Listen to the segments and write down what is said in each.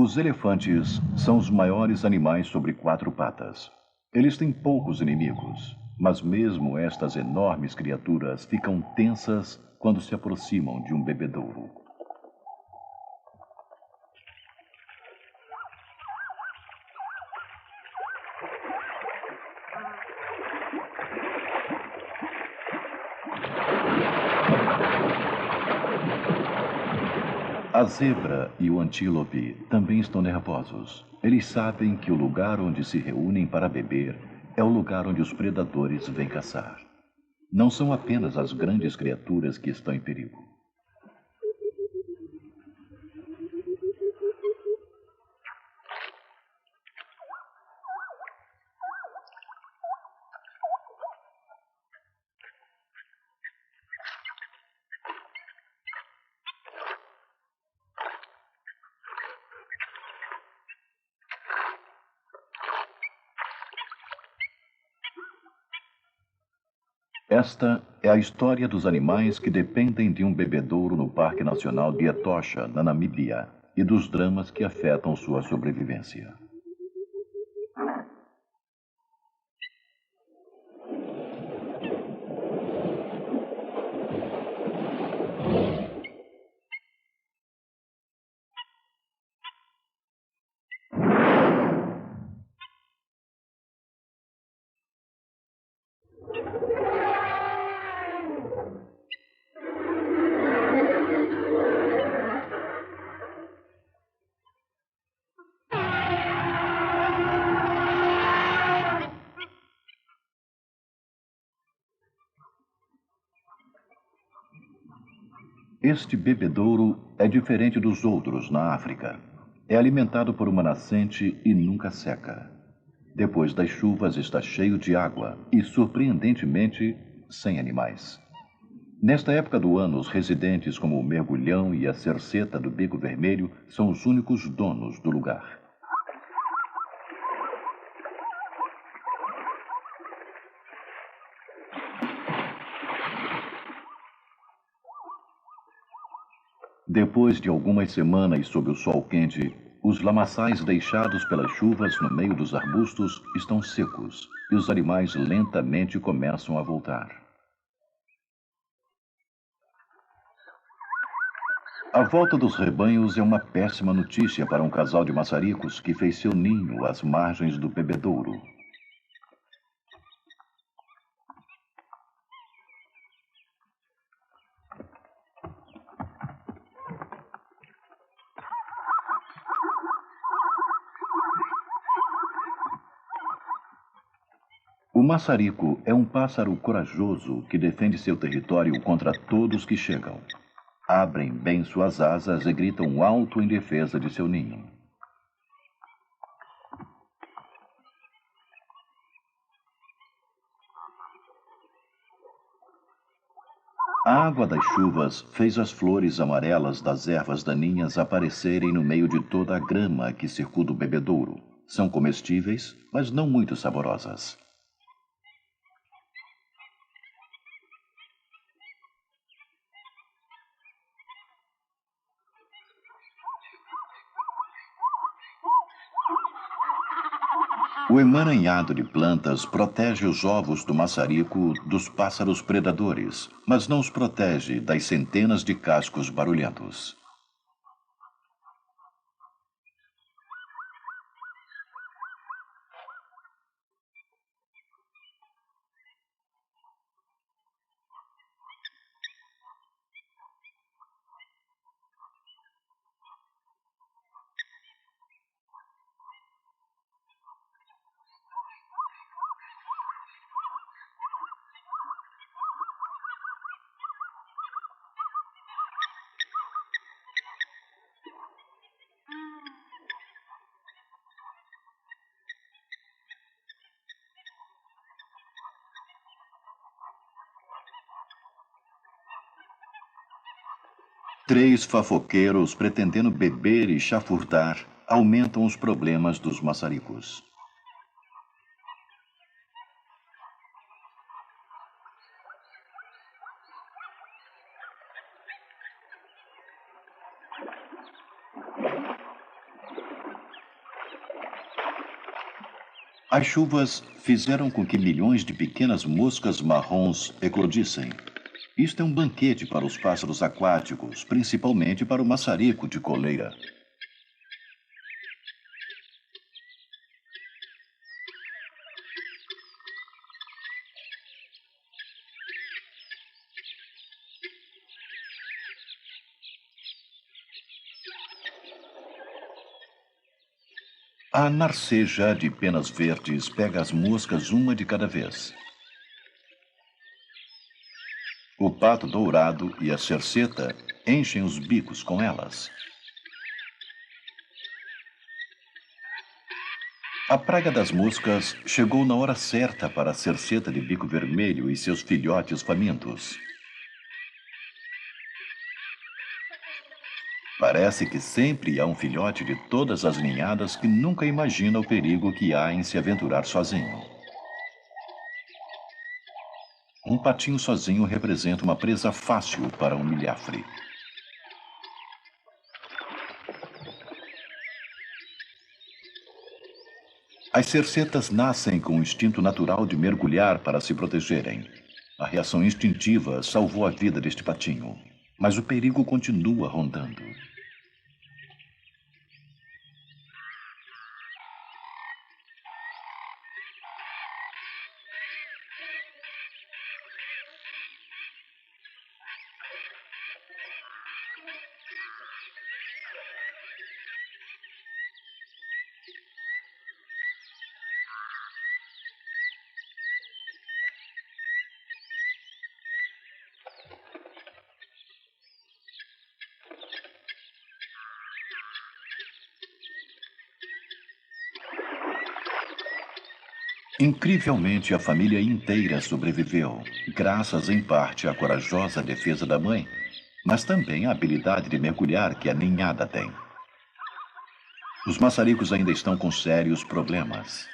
Os elefantes são os maiores animais sobre quatro patas. Eles têm poucos inimigos, mas mesmo estas enormes criaturas ficam tensas quando se aproximam de um bebedouro. A zebra e o antílope também estão nervosos. Eles sabem que o lugar onde se reúnem para beber é o lugar onde os predadores vêm caçar. Não são apenas as grandes criaturas que estão em perigo. Esta é a história dos animais que dependem de um bebedouro no Parque Nacional de Etosha, na Namíbia, e dos dramas que afetam sua sobrevivência. Este bebedouro é diferente dos outros na África. É alimentado por uma nascente e nunca seca. Depois das chuvas está cheio de água e, surpreendentemente, sem animais. Nesta época do ano, os residentes como o mergulhão e a cerceta do Beco Vermelho são os únicos donos do lugar. Depois de algumas semanas sob o sol quente, os lamaçais deixados pelas chuvas no meio dos arbustos estão secos e os animais lentamente começam a voltar. A volta dos rebanhos é uma péssima notícia para um casal de maçaricos que fez seu ninho às margens do bebedouro. O maçarico é um pássaro corajoso que defende seu território contra todos que chegam. Abrem bem suas asas e gritam alto em defesa de seu ninho. A água das chuvas fez as flores amarelas das ervas daninhas aparecerem no meio de toda a grama que circunda o bebedouro. São comestíveis, mas não muito saborosas. O emaranhado de plantas protege os ovos do maçarico dos pássaros predadores, mas não os protege das centenas de cascos barulhentos. Três fofoqueiros pretendendo beber e chafurdar aumentam os problemas dos maçaricos. As chuvas fizeram com que milhões de pequenas moscas marrons eclodissem. Isto é um banquete para os pássaros aquáticos, principalmente para o maçarico de coleira. A narceja de penas verdes pega as moscas uma de cada vez. O pato dourado e a cerceta enchem os bicos com elas. A praga das moscas chegou na hora certa para a cerceta de bico vermelho e seus filhotes famintos. Parece que sempre há um filhote de todas as ninhadas que nunca imagina o perigo que há em se aventurar sozinho. Um patinho sozinho representa uma presa fácil para um milhafre. As cercetas nascem com o instinto natural de mergulhar para se protegerem. A reação instintiva salvou a vida deste patinho, mas o perigo continua rondando. Incrivelmente, a família inteira sobreviveu, graças em parte à corajosa defesa da mãe, mas também à habilidade de mergulhar que a ninhada tem. Os maçaricos ainda estão com sérios problemas.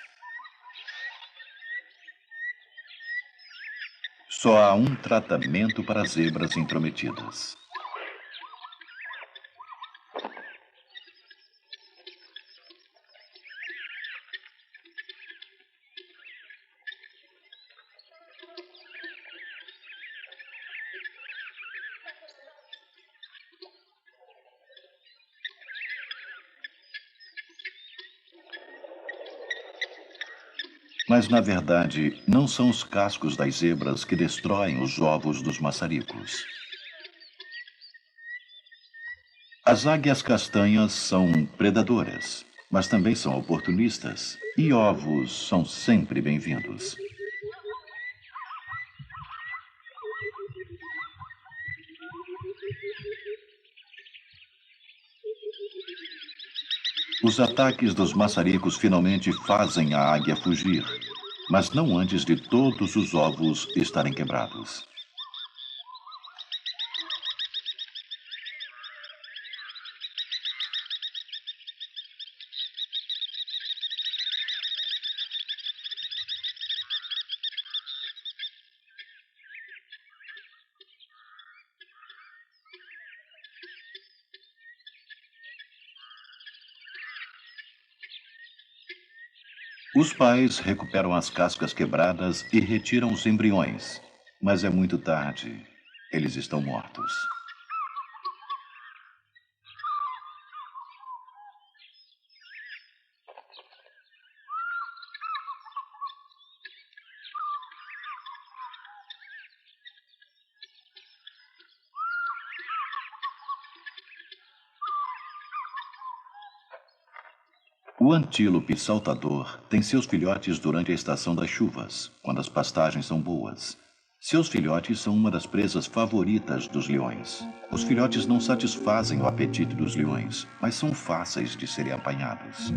Só há um tratamento para zebras intrometidas. Mas, na verdade, não são os cascos das zebras que destroem os ovos dos maçaricos. As águias castanhas são predadoras, mas também são oportunistas, e ovos são sempre bem-vindos. Os ataques dos maçaricos finalmente fazem a águia fugir, mas não antes de todos os ovos estarem quebrados. Os pais recuperam as cascas quebradas e retiram os embriões, mas é muito tarde. Eles estão mortos. O antílope saltador tem seus filhotes durante a estação das chuvas, quando as pastagens são boas. Seus filhotes são uma das presas favoritas dos leões. Os filhotes não satisfazem o apetite dos leões, mas são fáceis de serem apanhados.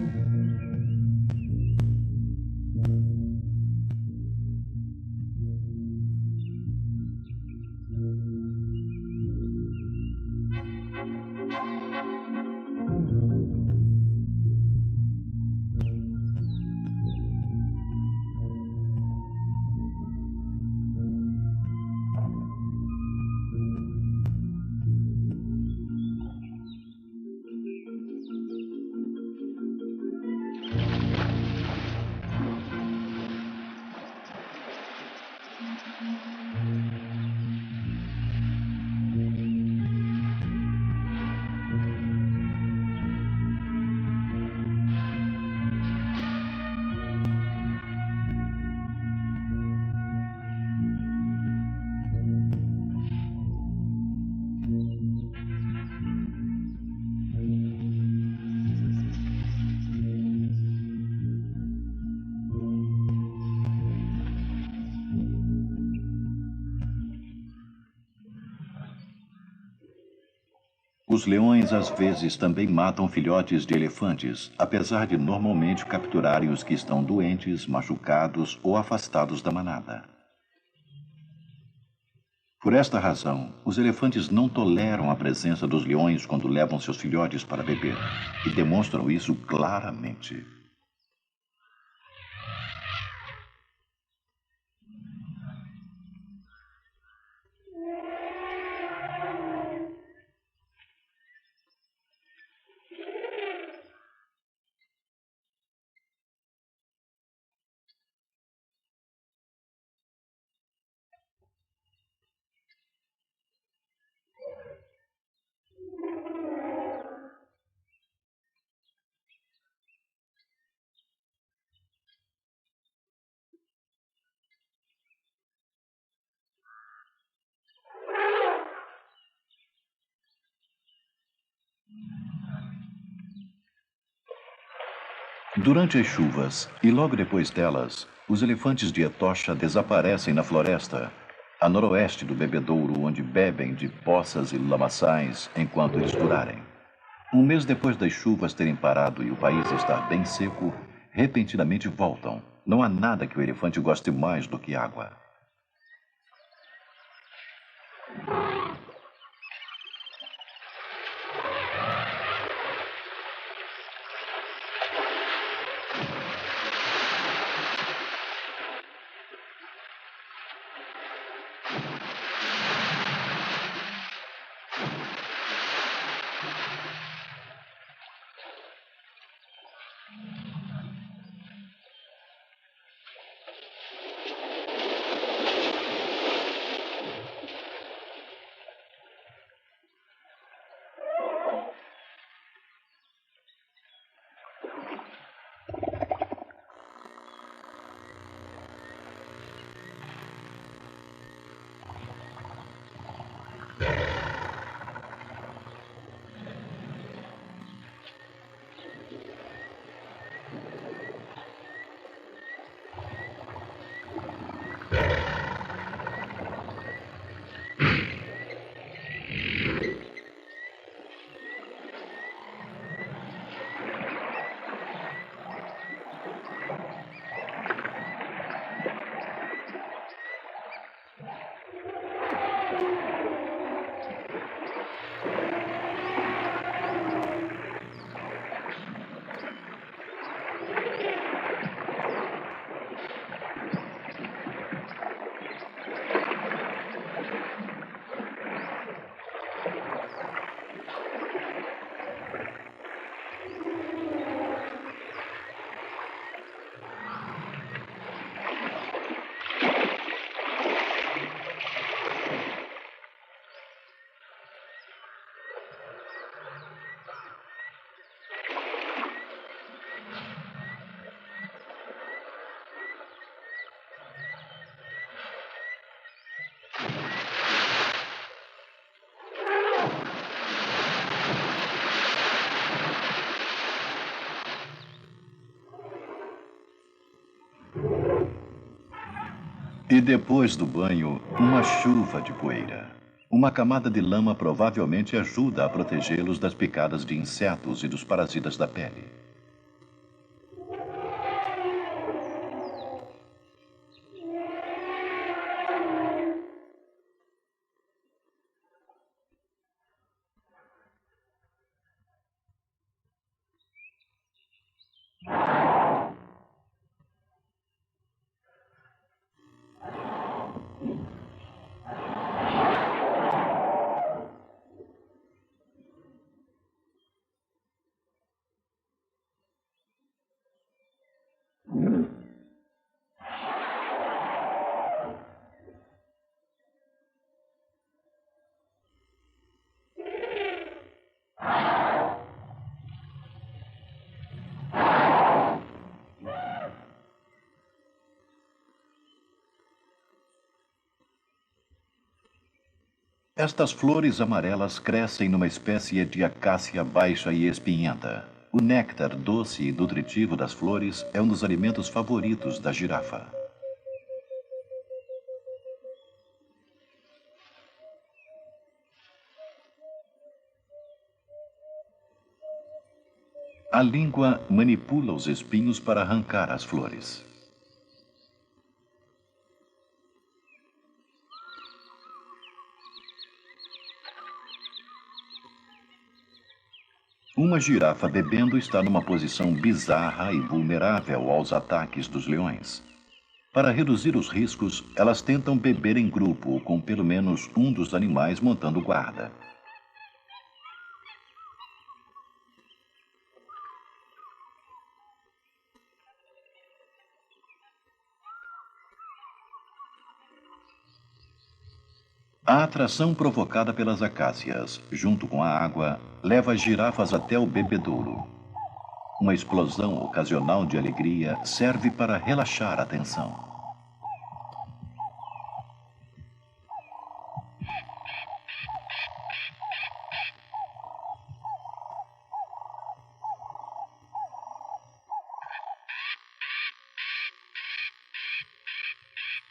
Os leões às vezes também matam filhotes de elefantes, apesar de normalmente capturarem os que estão doentes, machucados ou afastados da manada. Por esta razão, os elefantes não toleram a presença dos leões quando levam seus filhotes para beber, e demonstram isso claramente. Durante as chuvas, e logo depois delas, os elefantes de Etosha desaparecem na floresta, a noroeste do bebedouro, onde bebem de poças e lamaçais enquanto eles durarem. Um mês depois das chuvas terem parado e o país estar bem seco, repentinamente voltam. Não há nada que o elefante goste mais do que água. E depois do banho, uma chuva de poeira. Uma camada de lama provavelmente ajuda a protegê-los das picadas de insetos e dos parasitas da pele. Estas flores amarelas crescem numa espécie de acácia baixa e espinhenta. O néctar doce e nutritivo das flores é um dos alimentos favoritos da girafa. A língua manipula os espinhos para arrancar as flores. Uma girafa bebendo está numa posição bizarra e vulnerável aos ataques dos leões. Para reduzir os riscos, elas tentam beber em grupo ou com pelo menos um dos animais montando guarda. A atração provocada pelas acácias, junto com a água, leva as girafas até o bebedouro. Uma explosão ocasional de alegria serve para relaxar a tensão.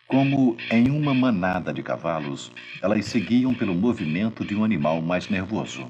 Como em uma manada de cavalos, elas seguiam pelo movimento de um animal mais nervoso.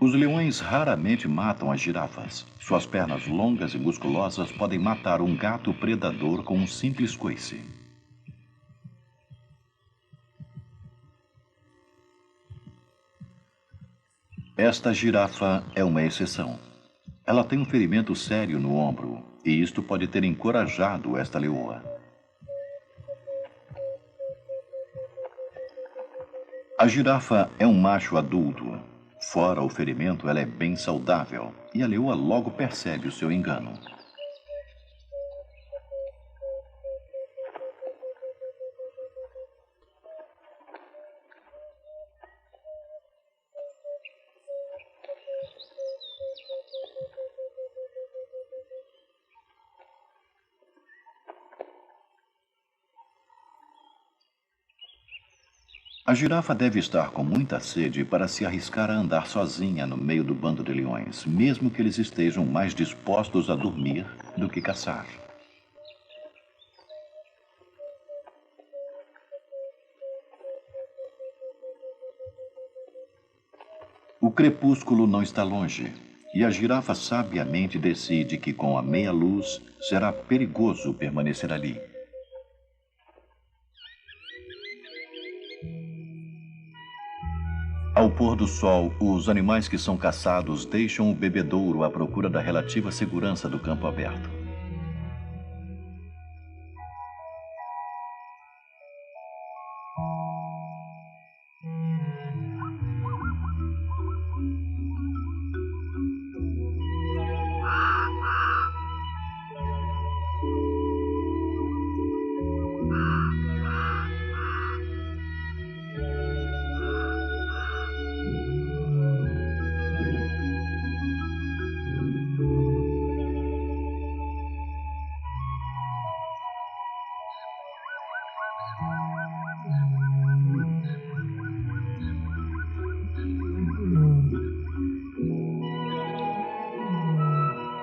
Os leões raramente matam as girafas. Suas pernas longas e musculosas podem matar um gato predador com um simples coice. Esta girafa é uma exceção. Ela tem um ferimento sério no ombro, e isto pode ter encorajado esta leoa. A girafa é um macho adulto. Fora o ferimento, ela é bem saudável, e a leoa logo percebe o seu engano. A girafa deve estar com muita sede para se arriscar a andar sozinha no meio do bando de leões, mesmo que eles estejam mais dispostos a dormir do que caçar. O crepúsculo não está longe, e a girafa sabiamente decide que com a meia luz será perigoso permanecer ali. Ao pôr do sol, os animais que são caçados deixam o bebedouro à procura da relativa segurança do campo aberto.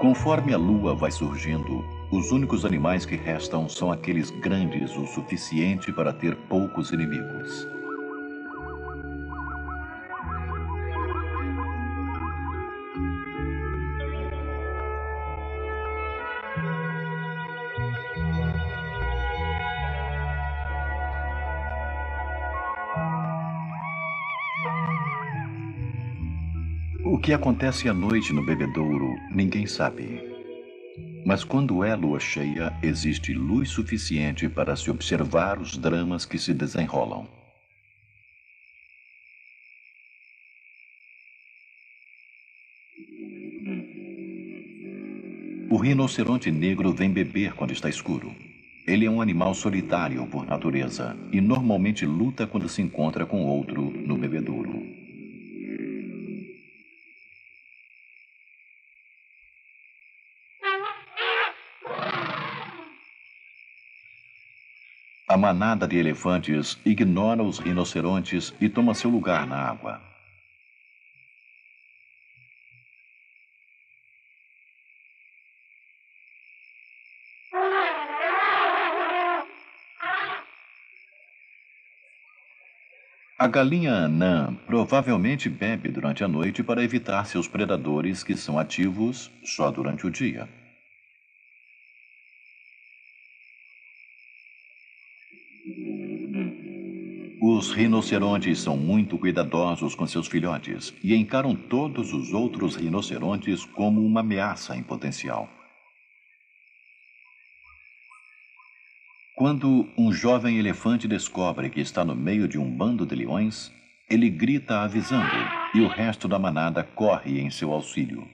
Conforme a lua vai surgindo, os únicos animais que restam são aqueles grandes o suficiente para ter poucos inimigos. O que acontece à noite no bebedouro, ninguém sabe. Mas quando é lua cheia, existe luz suficiente para se observar os dramas que se desenrolam. rinoceronte negro vem beber quando está escuro. Ele é um animal solitário por natureza e normalmente luta quando se encontra com outro no bebedouro. A manada de elefantes ignora os rinocerontes e toma seu lugar na água. A galinha anã provavelmente bebe durante a noite para evitar seus predadores que são ativos só durante o dia. Os rinocerontes são muito cuidadosos com seus filhotes e encaram todos os outros rinocerontes como uma ameaça em potencial. Quando um jovem elefante descobre que está no meio de um bando de leões, ele grita avisando e o resto da manada corre em seu auxílio.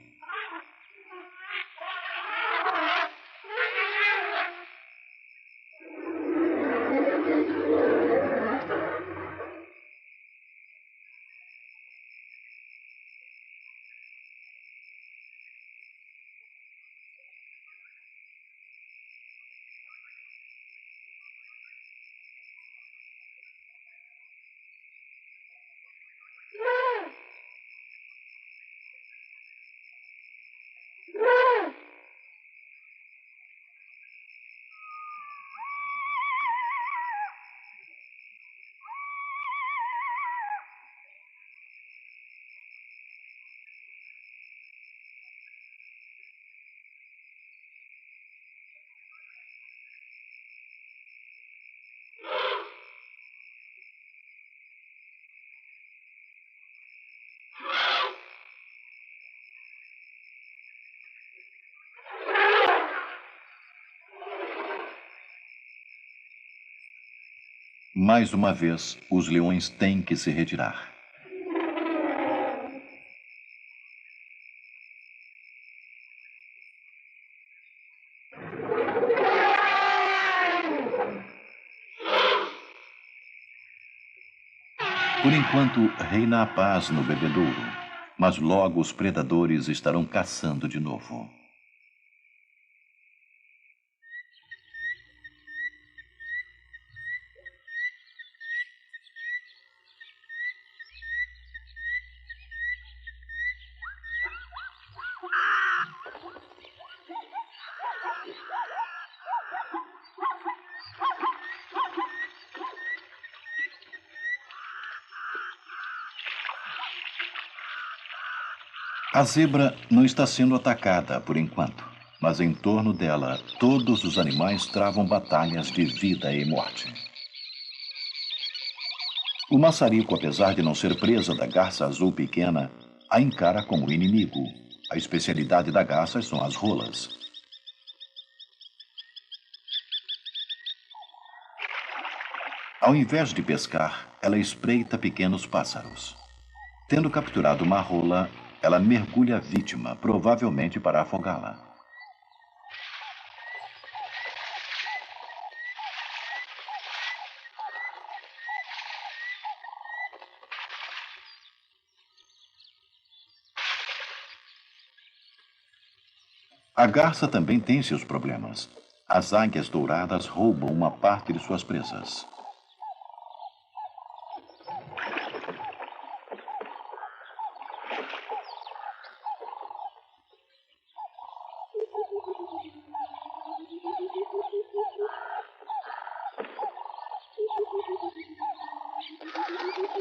Mais uma vez, os leões têm que se retirar. Por enquanto, reina a paz no bebedouro, mas logo os predadores estarão caçando de novo. A zebra não está sendo atacada por enquanto, mas em torno dela todos os animais travam batalhas de vida e morte. O maçarico, apesar de não ser presa da garça azul pequena, a encara como inimigo. A especialidade da garça são as rolas. Ao invés de pescar, ela espreita pequenos pássaros. Tendo capturado uma rola, ela mergulha a vítima, provavelmente para afogá-la. A garça também tem seus problemas. As águias douradas roubam uma parte de suas presas.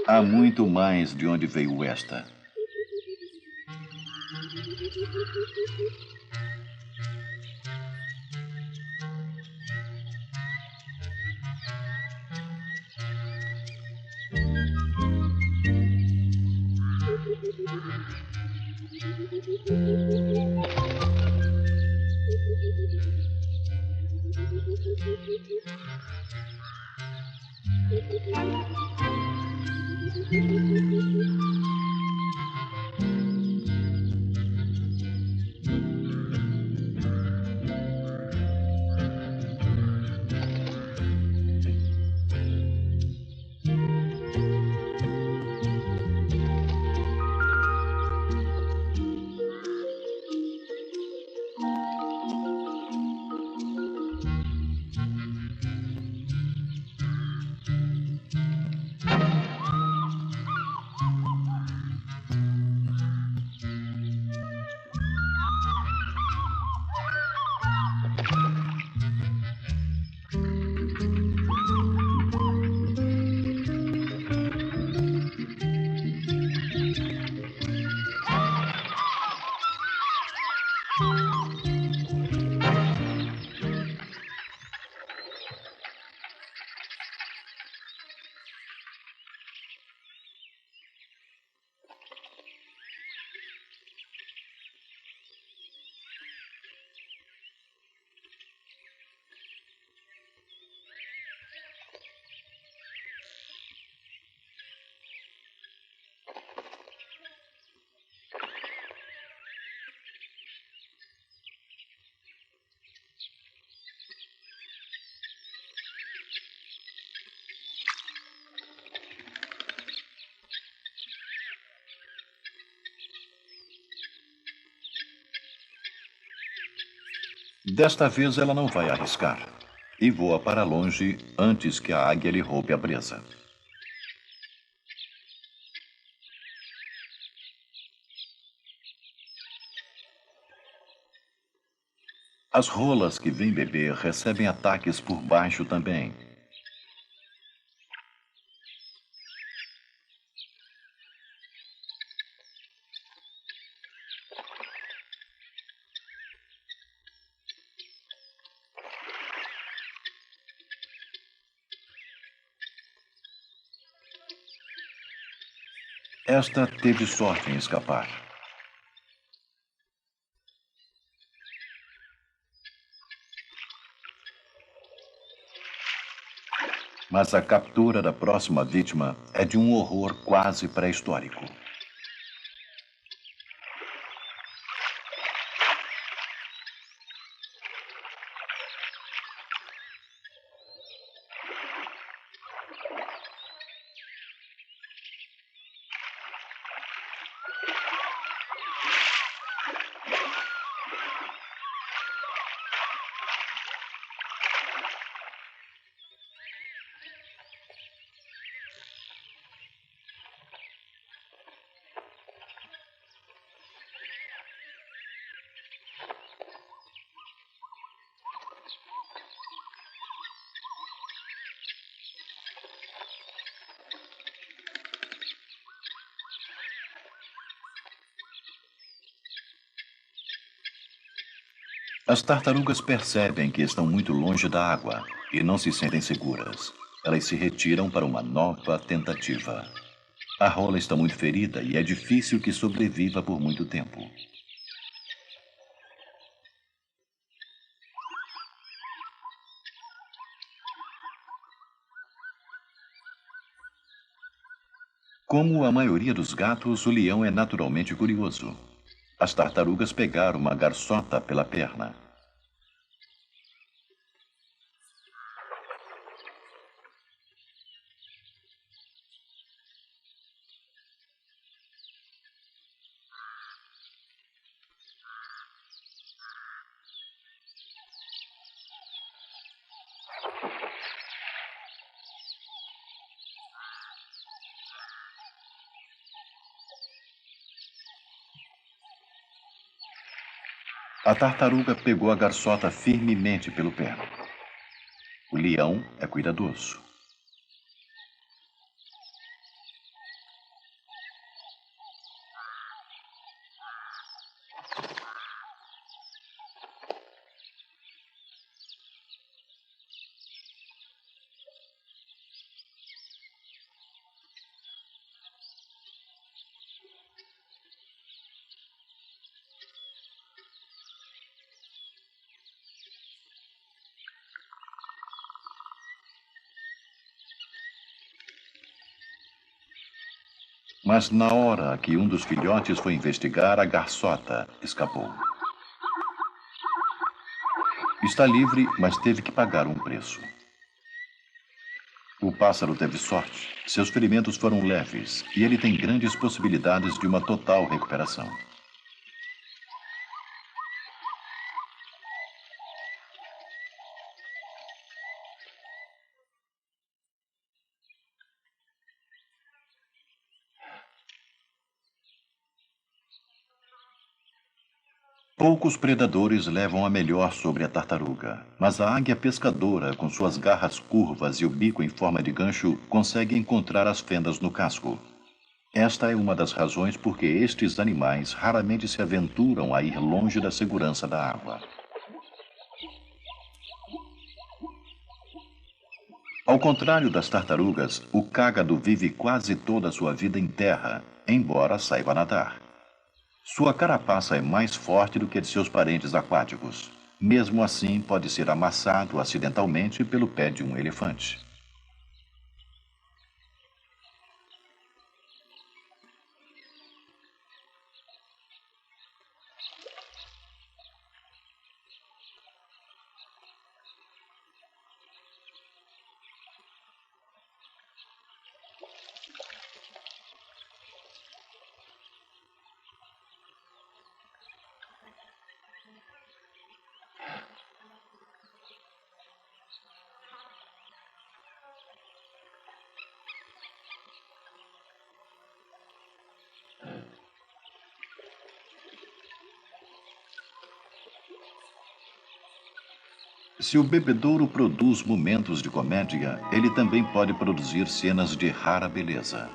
Há muito mais de onde veio esta. Desta vez ela não vai arriscar e voa para longe antes que a águia lhe roube a presa. As rolas que vêm beber recebem ataques por baixo também. Esta teve sorte em escapar. Mas a captura da próxima vítima é de um horror quase pré-histórico. As tartarugas percebem que estão muito longe da água e não se sentem seguras. Elas se retiram para uma nova tentativa. A rola está muito ferida e é difícil que sobreviva por muito tempo. Como a maioria dos gatos, o leão é naturalmente curioso. As tartarugas pegaram uma garçota pela perna. A tartaruga pegou a garçota firmemente pelo pé. O leão é cuidadoso. Mas na hora que um dos filhotes foi investigar, a garçota escapou. Está livre, mas teve que pagar um preço. O pássaro teve sorte. Seus ferimentos foram leves e ele tem grandes possibilidades de uma total recuperação. Poucos predadores levam a melhor sobre a tartaruga, mas a águia pescadora, com suas garras curvas e o bico em forma de gancho, consegue encontrar as fendas no casco. Esta é uma das razões por que estes animais raramente se aventuram a ir longe da segurança da água. Ao contrário das tartarugas, o cágado vive quase toda a sua vida em terra, embora saiba nadar. Sua carapaça é mais forte do que a de seus parentes aquáticos. Mesmo assim, pode ser amassado acidentalmente pelo pé de um elefante. Se o bebedouro produz momentos de comédia, ele também pode produzir cenas de rara beleza.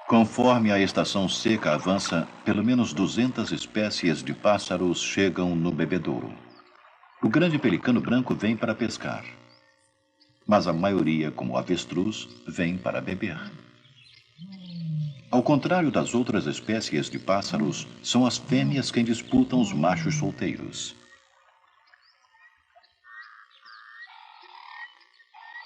Conforme a estação seca avança, pelo menos 200 espécies de pássaros chegam no bebedouro. O grande pelicano branco vem para pescar, mas a maioria, como o avestruz, vem para beber. Ao contrário das outras espécies de pássaros, são as fêmeas quem disputam os machos solteiros.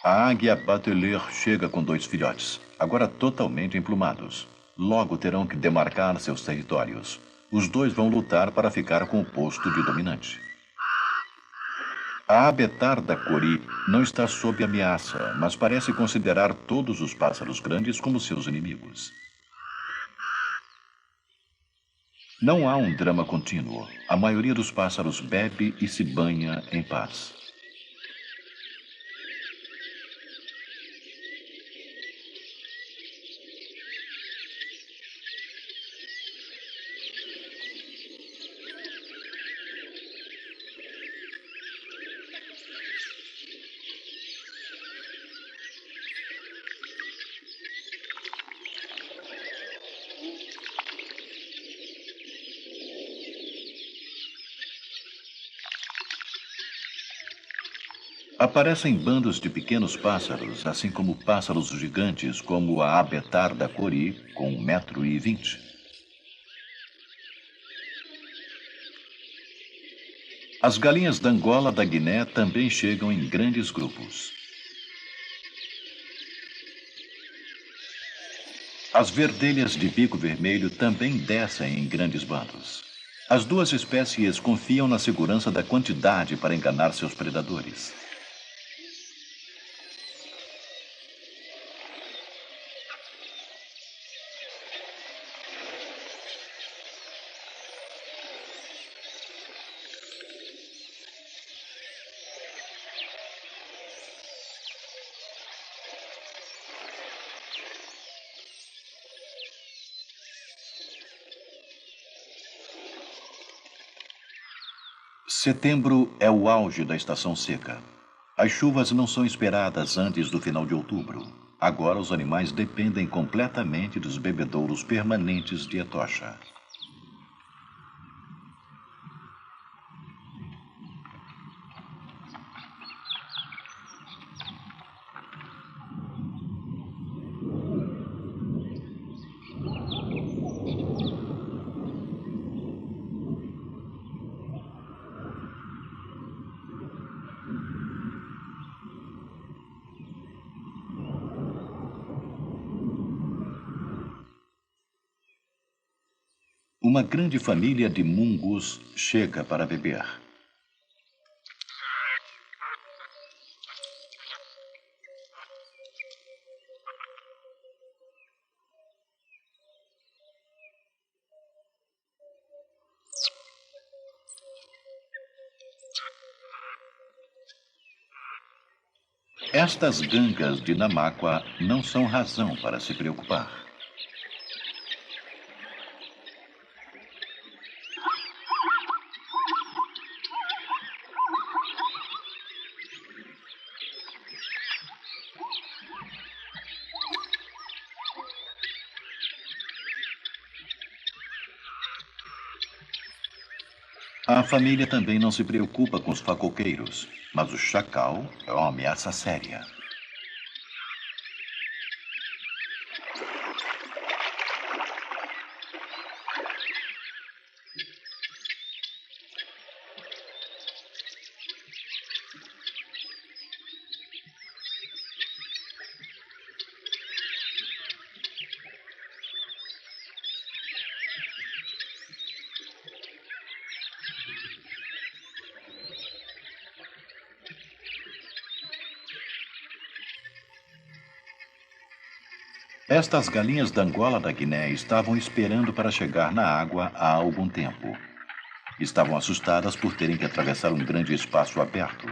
A águia bateleur chega com 2 filhotes, agora totalmente emplumados. Logo terão que demarcar seus territórios. Os 2 vão lutar para ficar com o posto de dominante. A abetarda cori não está sob ameaça, mas parece considerar todos os pássaros grandes como seus inimigos. Não há um drama contínuo. A maioria dos pássaros bebe e se banha em paz. Aparecem bandos de pequenos pássaros, assim como pássaros gigantes, como a abetarda cori, com 1,20 m. As galinhas da Angola da Guiné também chegam em grandes grupos. As verdelhas de bico vermelho também descem em grandes bandos. As 2 espécies confiam na segurança da quantidade para enganar seus predadores. Setembro é o auge da estação seca. As chuvas não são esperadas antes do final de outubro. Agora os animais dependem completamente dos bebedouros permanentes de Etosha. Uma grande família de mungus chega para beber. Estas gangas de Namáqua não são razão para se preocupar. A família também não se preocupa com os facoqueiros, mas o chacal é uma ameaça séria. Estas galinhas da Angola da Guiné estavam esperando para chegar na água há algum tempo. Estavam assustadas por terem que atravessar um grande espaço aberto.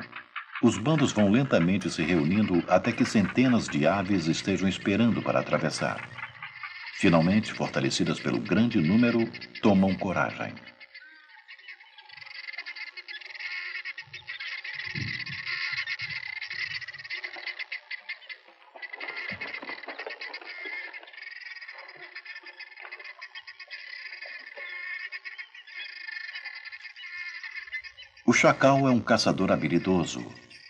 Os bandos vão lentamente se reunindo até que centenas de aves estejam esperando para atravessar. Finalmente, fortalecidas pelo grande número, tomam coragem. O chacal é um caçador habilidoso,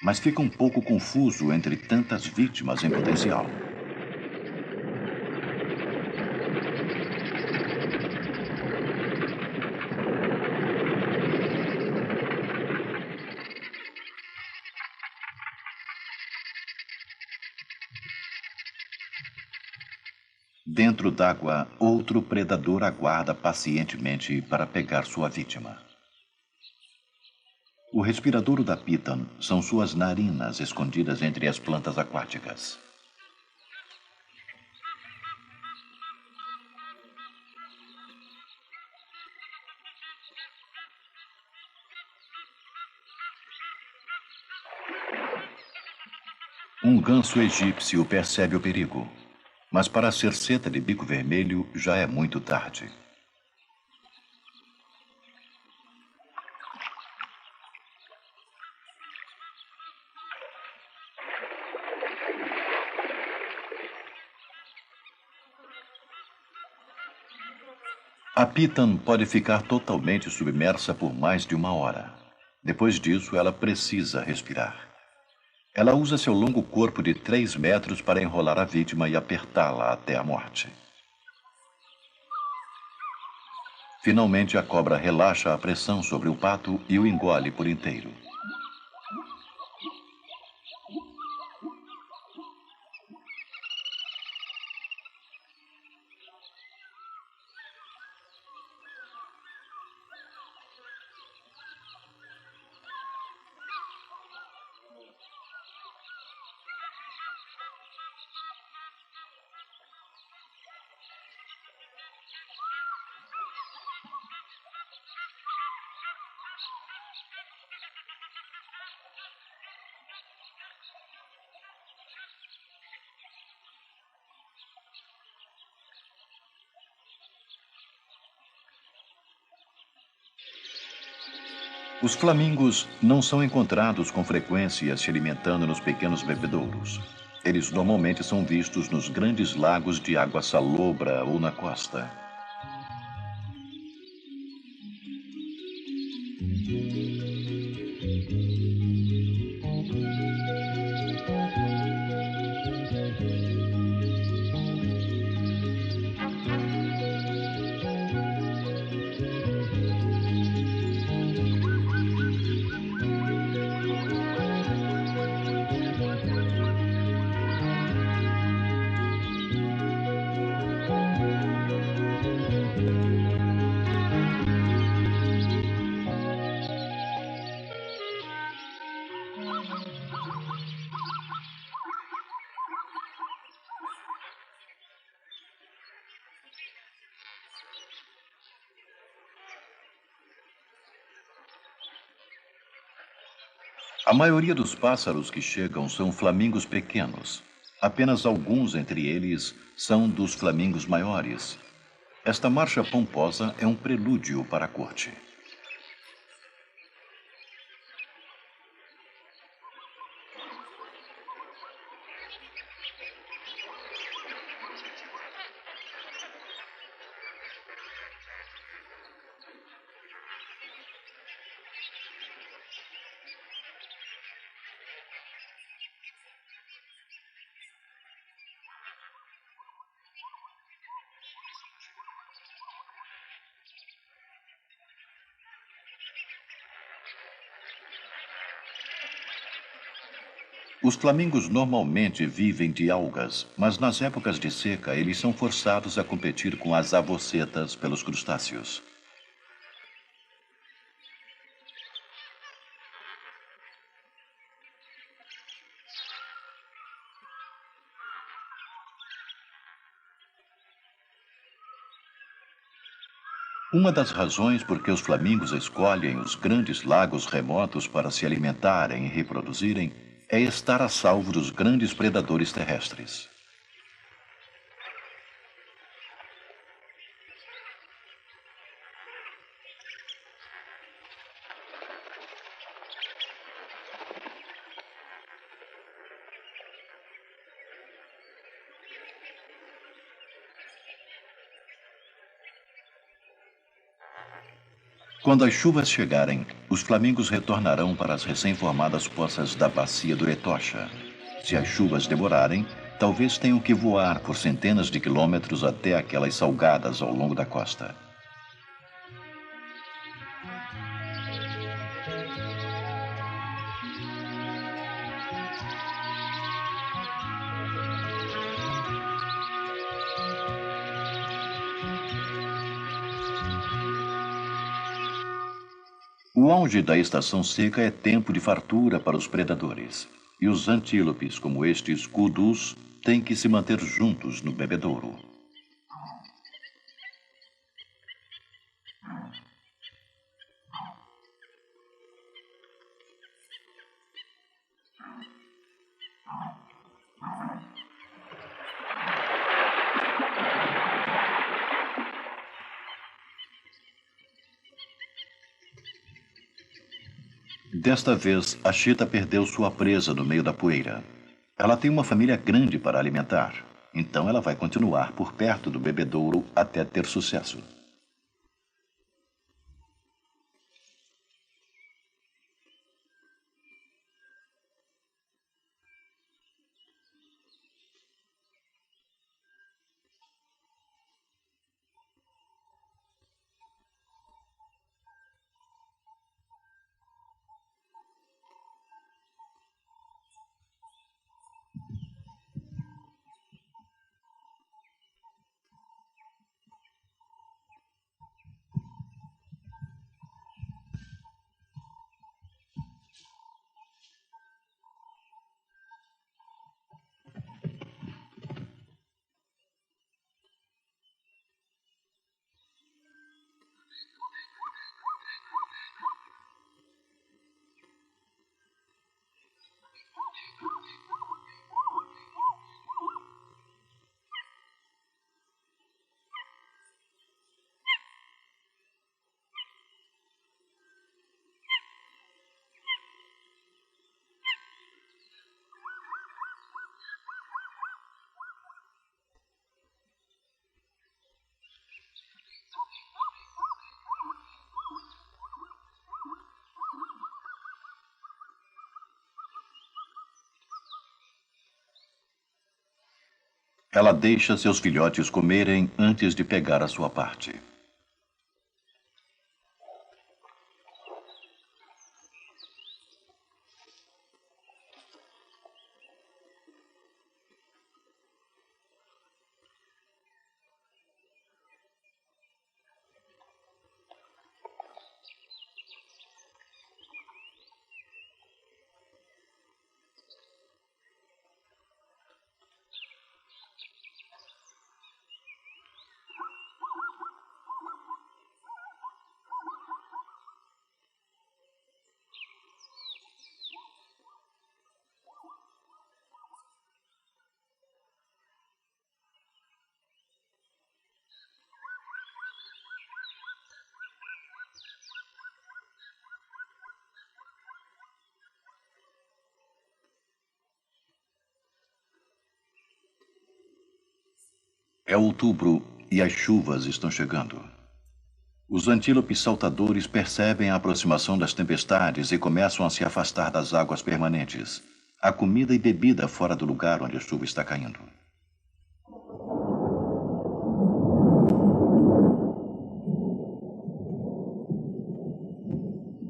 mas fica um pouco confuso entre tantas vítimas em potencial. Dentro d'água, outro predador aguarda pacientemente para pegar sua vítima. O respiradouro da Piton são suas narinas escondidas entre as plantas aquáticas. Um ganso egípcio percebe o perigo, mas para a cerceta de bico vermelho já é muito tarde. A Piton pode ficar totalmente submersa por mais de uma hora. Depois disso, ela precisa respirar. Ela usa seu longo corpo de 3 metros para enrolar a vítima e apertá-la até a morte. Finalmente, a cobra relaxa a pressão sobre o pato e o engole por inteiro. Os flamingos não são encontrados com frequência se alimentando nos pequenos bebedouros. Eles normalmente são vistos nos grandes lagos de água salobra ou na costa. A maioria dos pássaros que chegam são flamingos pequenos. Apenas alguns entre eles são dos flamingos maiores. Esta marcha pomposa é um prelúdio para a corte. Os flamingos normalmente vivem de algas, mas nas épocas de seca eles são forçados a competir com as avocetas pelos crustáceos. Uma das razões por que os flamingos escolhem os grandes lagos remotos para se alimentarem e reproduzirem é estar a salvo dos grandes predadores terrestres. Quando as chuvas chegarem, os flamingos retornarão para as recém-formadas poças da bacia do Etosha. Se as chuvas demorarem, talvez tenham que voar por centenas de quilômetros até aquelas salgadas ao longo da costa. O auge da estação seca é tempo de fartura para os predadores. E os antílopes, como estes kudus, têm que se manter juntos no bebedouro. Desta vez, a chita perdeu sua presa no meio da poeira. Ela tem uma família grande para alimentar, então ela vai continuar por perto do bebedouro até ter sucesso. Ela deixa seus filhotes comerem antes de pegar a sua parte. É outubro e as chuvas estão chegando. Os antílopes saltadores percebem a aproximação das tempestades e começam a se afastar das águas permanentes. Há comida e bebida fora do lugar onde a chuva está caindo.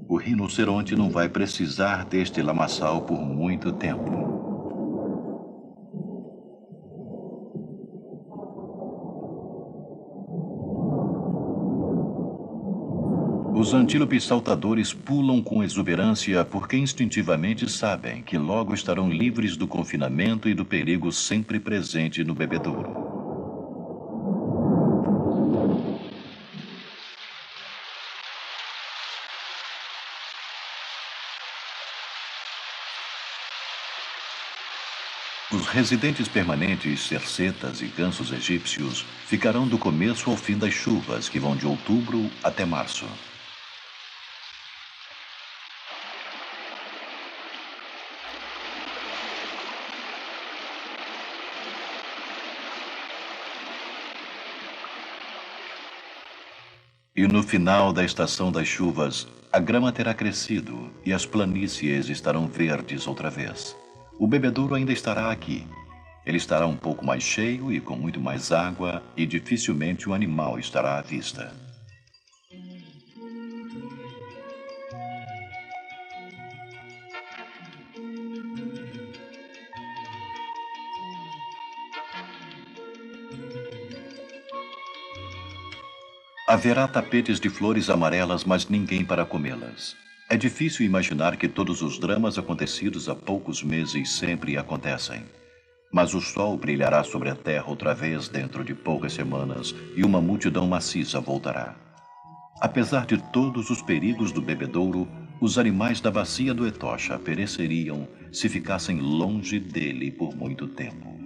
O rinoceronte não vai precisar deste lamaçal por muito tempo. Os antílopes saltadores pulam com exuberância porque instintivamente sabem que logo estarão livres do confinamento e do perigo sempre presente no bebedouro. Os residentes permanentes, cercetas e gansos egípcios ficarão do começo ao fim das chuvas, que vão de outubro até março. E no final da estação das chuvas, a grama terá crescido e as planícies estarão verdes outra vez. O bebedouro ainda estará aqui. Ele estará um pouco mais cheio e com muito mais água, e dificilmente um animal estará à vista. Haverá tapetes de flores amarelas, mas ninguém para comê-las. É difícil imaginar que todos os dramas acontecidos há poucos meses sempre acontecem. Mas o sol brilhará sobre a terra outra vez dentro de poucas semanas e uma multidão maciça voltará. Apesar de todos os perigos do bebedouro, os animais da bacia do Etosha pereceriam se ficassem longe dele por muito tempo.